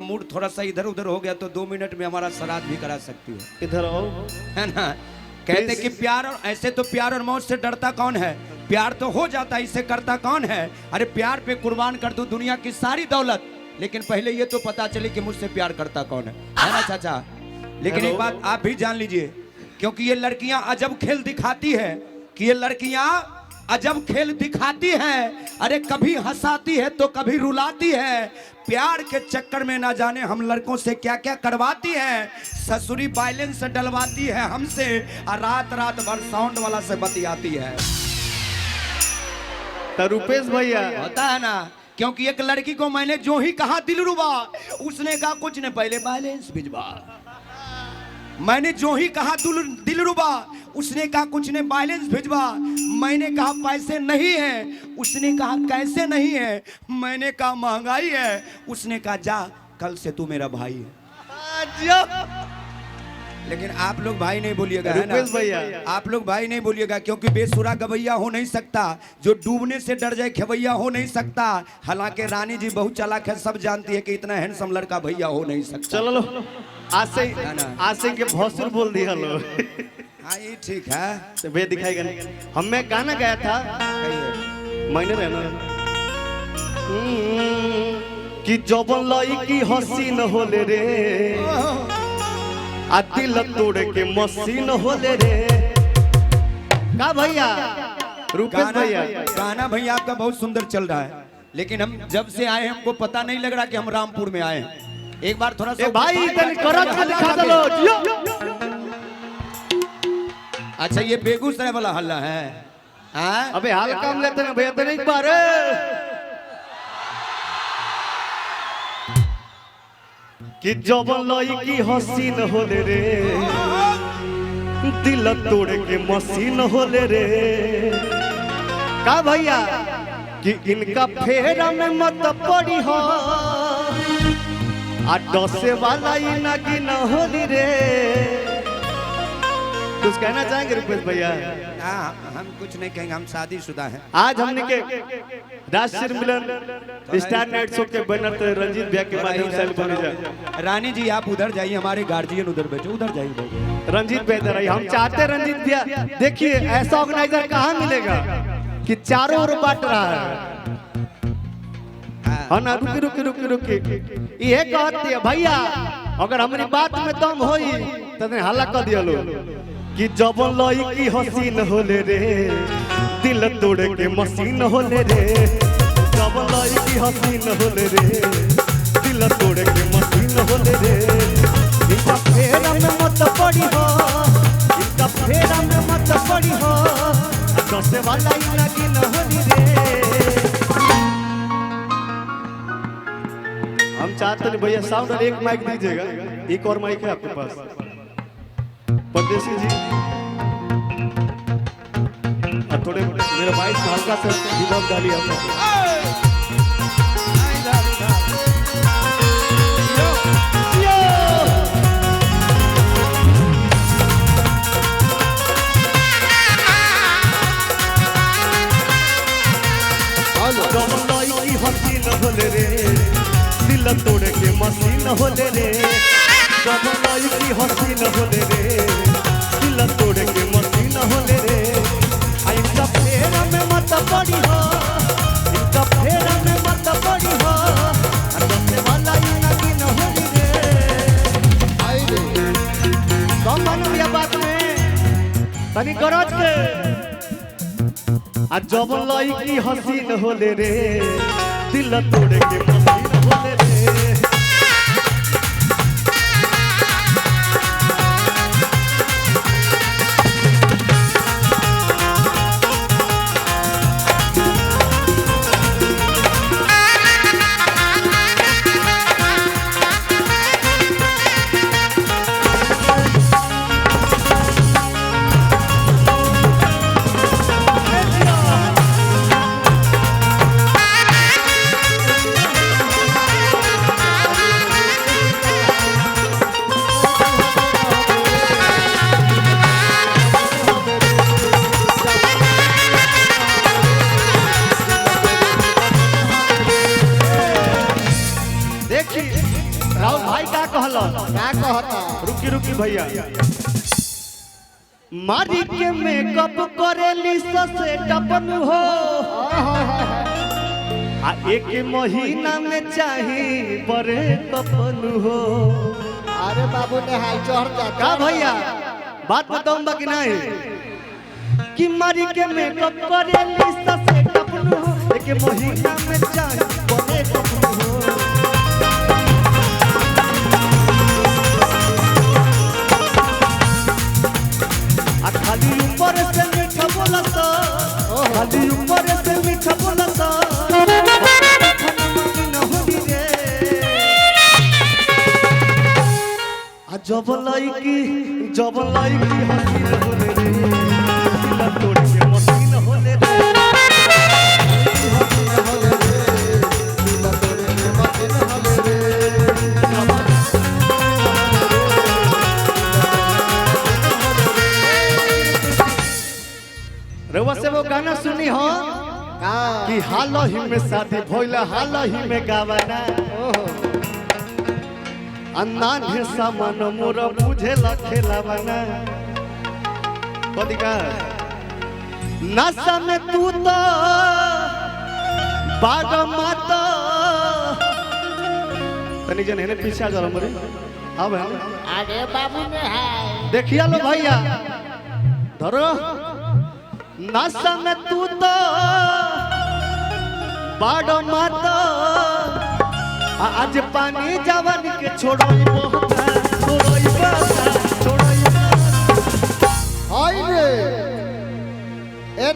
Mood थोड़ा सा इधर उधर हो गया तो 2 मिनट में हमारा श्राद्ध भी करा सकती है। इधर आओ, है ना। कहते कि प्यार और ऐसे तो प्यार और मौत से डरता कौन है, प्यार तो हो जाता है, इसे करता कौन है। अरे प्यार पे कुर्बान कर दूं दुनिया की सारी दौलत, लेकिन पहले ये तो पता चले कि मुझसे प्यार करता कौन है ना चाचा। लेकिन एक बात आप भी जान लीजिए, क्योंकि ये लड़कियां अजब खेल दिखाती है, कि ये लड़कियां अजब खेल दिखाती हैं। अरे कभी हंसाती है तो कभी रुलाती है। प्यार के चक्कर में ना जाने हम लड़कों से क्या क्या करवाती हैं। ससुरी बैलेंस डलवाती है हमसे और रात रात भर साउंड वाला से बतियाती है। तो रुपेश भैया होता है ना, क्योंकि एक लड़की को मैंने जो ही कहा दिलरुबा, उसने कहा कुछ नहीं पहले बैलेंस भिजवा। मैंने जो ही कहा दिलरुबा, उसने कहा कुछ ने बैलेंस भिजवा। मैंने कहा पैसे नहीं है, उसने कहा कैसे नहीं है। मैंने कहा महंगाई है, उसने कहा जा कल से तू मेरा भाई है। लेकिन आप लोग भाई नहीं बोलिएगा, है ना भैया, आप लोग भाई नहीं बोलिएगा, क्योंकि बेसुरा गवैया हो नहीं सकता, जो डूबने से डर जाए खेवैया हो नहीं सकता। हालांकि रानी जी बहुत चालाक है, सब जानती है कि इतना हैंडसम लड़का भैया हो नहीं सकता। चलो लो, आज से के भौसुर बोल दिया लो। हाँ ये ठीक है, तो वे दिखाएगा नहीं। हमें गाना गाया था मैंने रहना कि जौबन लाई की हसीन होले रे, आ दिल तोड़ के मसीन होले रे। का भैया रुपेश भैया, गाना भैया आपका बहुत सुंदर चल रहा है, लेकिन हम जब से आए हमको पता नहीं लग रहा कि हम रामपुर में आए हैं। एक बार थोड़ा सा भाई करत के दिखा दो। अच्छा ये बेगूसराय वाला हल्ला है। अबे हाल काम लेते हैं भैया, तो एक बार कि जौबन लाई की हसीन होले रे, दिल तोड़ के मसीन होले रे। का भैया कि इनका फेरा में मत पड़ी हो, आ डसे वाला ही ना कि न होली रे। कुछ कहना चाहेंगे रुपेश भैया? हम कुछ नहीं कहेंगे, हम शादीशुदा हैं। आज हमने के राष्ट्रीय मिलन स्टार नाइट शो के बैनर पे रंजीत भैया के माध्यम से बने जा। रानी जी आप उधर जाइए, हमारे गार्जियन उधर बैठो, उधर जाइए। रंजीत भैया इधर आइए। हम चाहते रंजीत भैया, देखिए ऐसा ऑर्गेनाइजर कहाँ मिलेगा कि चारों ओर बांट रहा है। हाँ ना, रुकी रुकी रुकी रुकी, ये कहती है भैया अगर हमारी बात में दम होई तो हल्ला कर दिया लो कि जौबन लाई की हसीन होले रे, दिल तोड़ के मसीन होले रे। जौबन लाई की हसीन होले रे, दिल तोड़ के मसीन होले रे। इनका फेरा में मत पड़ी हो, इनका फेरा में मत पड़ी हो, डसे वाला ही लगी न होली रे। हम चाहते हैं भैया साउंड और एक माइक दीजिएगा। एक और माइक है आपके पास परदेसी जी, और थोड़े मेरे भाई से हल्का सा विभाग डालिए आपने। हसीन होले रे, दिल तोड़ के मसीन होले रे। जौबन लाई की हसीन होले रे, दिल तोड़ के मसीन होले रे। इनका फेरा में मत पड़ी हो, इनका फेरा में मत पड़ी हो, डरने वाला ही लगी न होली रे। आई रे कम मानो ये बात में तनी गरज के। आ जौबन लाई की हसीन होले रे, दिल तोड़ के मसीन होले रे। राहुल भाई का कहलो क्या कहता रुकी रुकी भैया मारी के मेकअप करेली ससे टपन हो आ एक महीना में चाही बड़े कपन हो। अरे बाबू ने हाई चढ़ जाता का भैया बात बताऊं बाकी नहीं कि मारी के मेकअप करेली ससे टपन हो एक महीना में चाही बड़े कपन हो। खाली ऊपर से मीठा बोलत खाली ऊपर से मीठा बोलत जब लईकी हसीन होले रे दिल तोड़ के मसीन होले रे रउआ से वो गाना सुनी हो कि हाल ही में शादी भइला हाल ही में गावाना अन्नान है सामान मोर बुझे खेलावाना कदिका नशा में तू तो बाग माता तनी जन है पीछे आ जाओ मरे हां भाई आगे बाबू ने हाय देखिया लो भैया धरो नशा में तू तो बाड़ो माता आज पानी जवान के छोड़ोई बोता हाय रे ए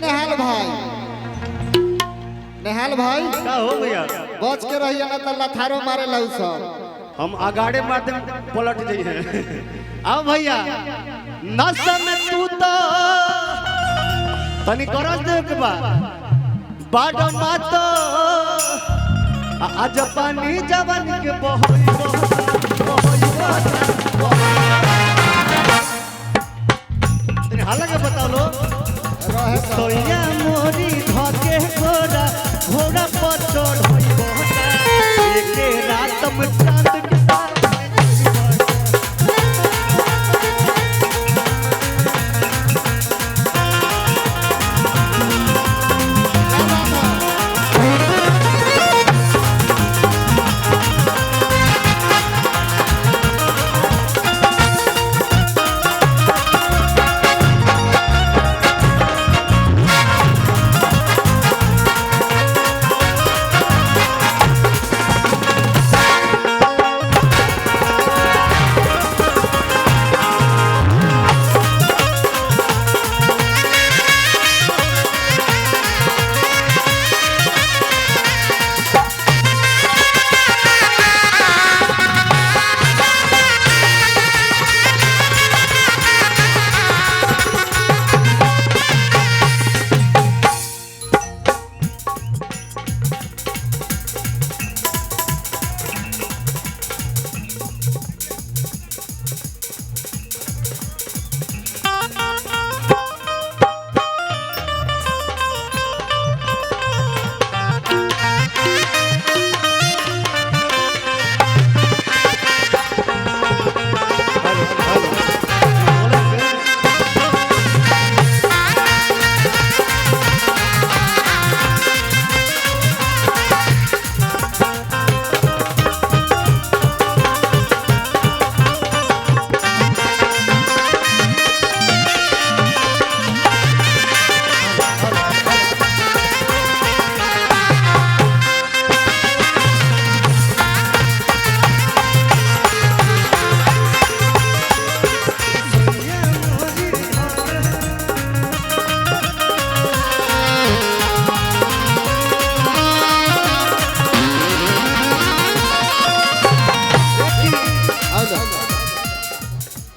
नेहाल भाई का हो भैया बच के रहिए ना तो लथारो मारे लऊ सब हम आगाड़े मारते पलट जाइए आओ भैया नशा में तू तो तनी करस दे के बा बाड़ मात आज पानी जवान के बहोई तनी हाल के बता लो रहे सोया मोरी धके घोड़ा घोड़ा पर चढ़ होई बहता एक रात में चांद के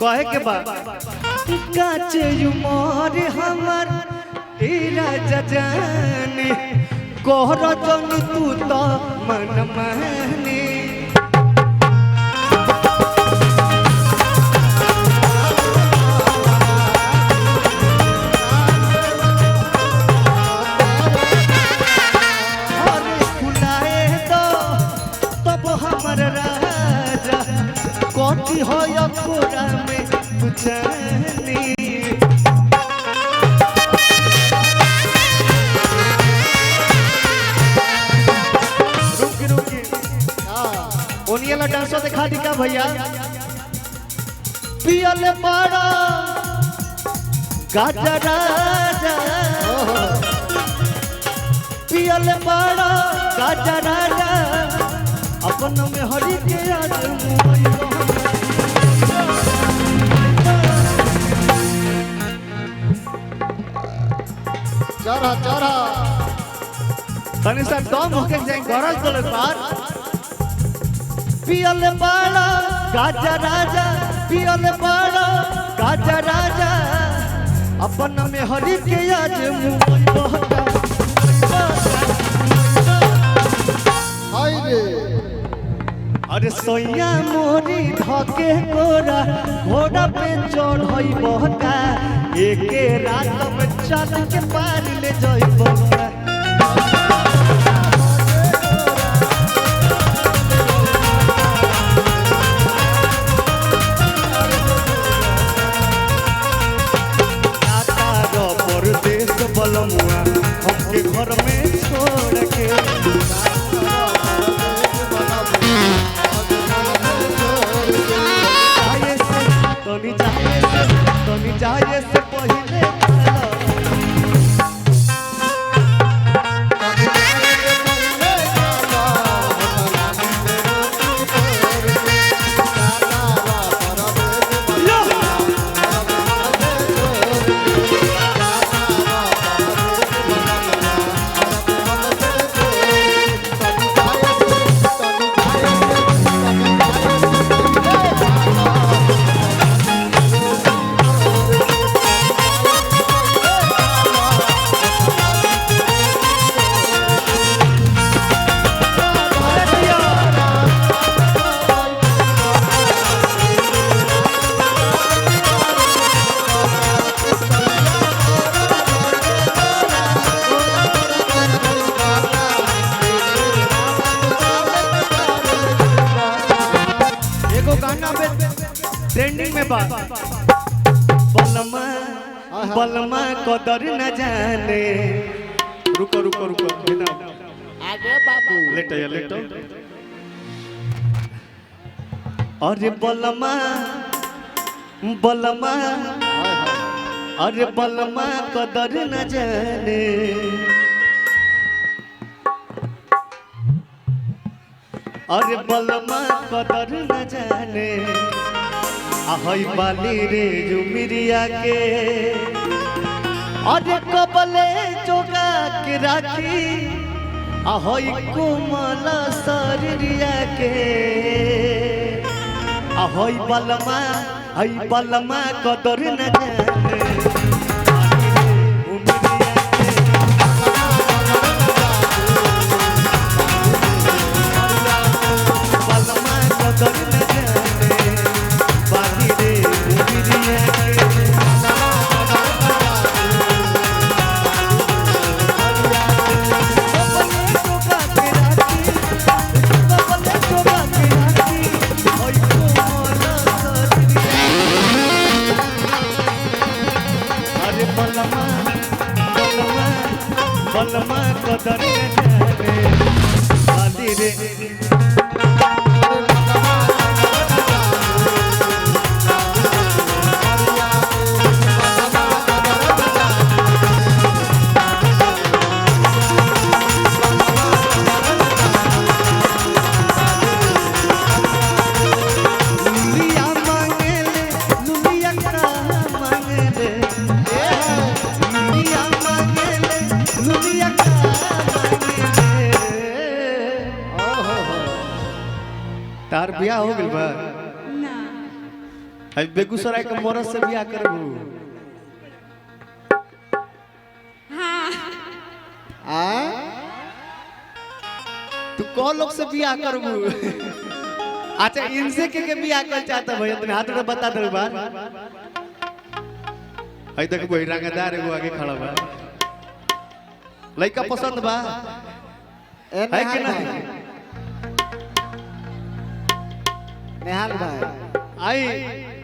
कहे के बाद काचे उमर हमर तेरा जजानी कोहर जन तू तो मन मानी हमर राजा सोई हो या कोरा में तू जानी रुकी ओनियाला डांसो दिखा दी का भैया पियले पाड़ा गाजा राजा पियले पाड़ा गाजा राजा अपन में हरि के आज चढ़ा चढ़ा तनी सा दम होके जाए गरज दले पार पियले पाड़ा गाजा राजा पियले पाड़ा गाजा राजा अपन में हरि के आज हाय रे अरे सोया मोरी धके कोरा घोड़ा पे चढ़ई बहता एके रात में चल के पार ले जाई बहता परदेश बलमुआ हमके घर में छोड़ के तनी जाए से पहले ट्रेंडिंग में बात बलमा बलमा कदर न जाने रुको रुको रुको बेटा आगे बाबू लेटो या लेटो अरे बलमा बलमा अरे बलमा कदर न जाने अरे बलमा कदर न जाने आहई बाली रे जुमिरिया के अरे कबले जोगा के राखी आहई कोमल शरीरिया के आहई बलमा हई बलमा कदर न जाने बलमा कदर जाने बाली रे तार बियाह हो गइल बा ना आज बेगूसराय के मोरस से बियाह करबू हाँ तू कौन लोग से बियाह करबू अच्छा इनसे के बियाह कर चाहता भैया तने हाथ में बता दे बार आई तक कोई रंगदार एगो आगे खड़ा बा लड़का पसंद बा है कि नहीं नेहाल भाई आई